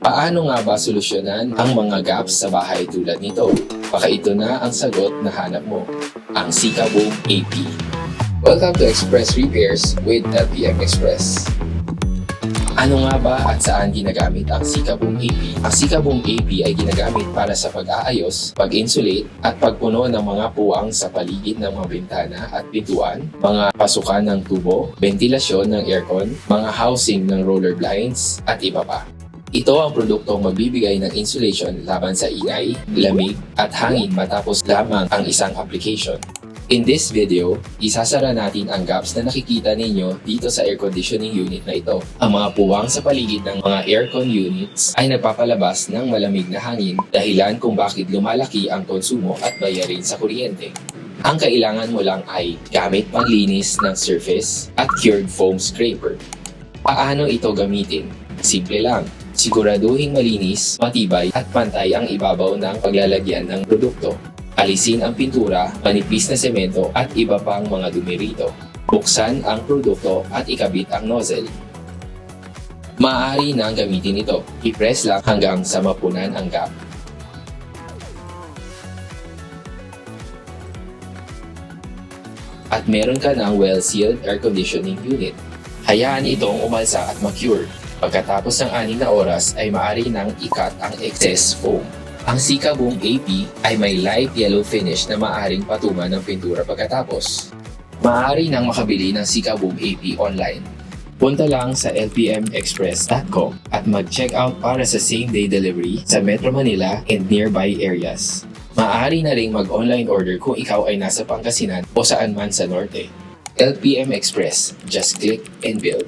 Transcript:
Paano nga ba solusyonan ang mga gaps sa bahay tulad nito? Baka ito na ang sagot na hanap mo, ang Sikaboom AP. Welcome to Express Repairs with LPM Express. Ano nga ba at saan ginagamit ang Sikaboom AP? Ang Sikaboom AP ay ginagamit para sa pag-aayos, pag-insulate at pagpuno ng mga puwang sa paligid ng mga bintana at pintuan, mga pasukan ng tubo, ventilasyon ng aircon, mga housing ng roller blinds at iba pa. Ito ang produktong magbibigay ng insulation laban sa ingay, lamig at hangin matapos lamang ang isang application. In this video, isasara natin ang gaps na nakikita ninyo dito sa air conditioning unit na ito. Ang mga puwang sa paligid ng mga aircon units ay nagpapalabas ng malamig na hangin, dahilan kung bakit lumalaki ang konsumo at bayarin sa kuryente. Ang kailangan mo lang ay gamit panglinis ng surface at cured foam scraper. Paano ito gamitin? Simple lang. Siguraduhing malinis, matibay at pantay ang ibabaw ng paglalagyan ng produkto. Alisin ang pintura, manipis na semento at iba pang mga dumi rito. Buksan ang produkto at ikabit ang nozzle. Maaari nang gamitin ito. I-press lang hanggang sa mapunan ang gap. At meron ka ng well-sealed air conditioning unit. Hayaan itong umalsa at ma-cure. Pagkatapos ng 6 na oras ay maaari nang i-cut ang excess foam. Ang Sikaboom AP ay may light yellow finish na maaaring patungan ng pintura pagkatapos. Maaari nang makabili ng Sikaboom AP online. Punta lang sa lpmexpress.com at mag-check out para sa same-day delivery sa Metro Manila and nearby areas. Maaari na ring mag-online order kung ikaw ay nasa Pangasinan o saan man sa Norte. LPM Express, just click and build.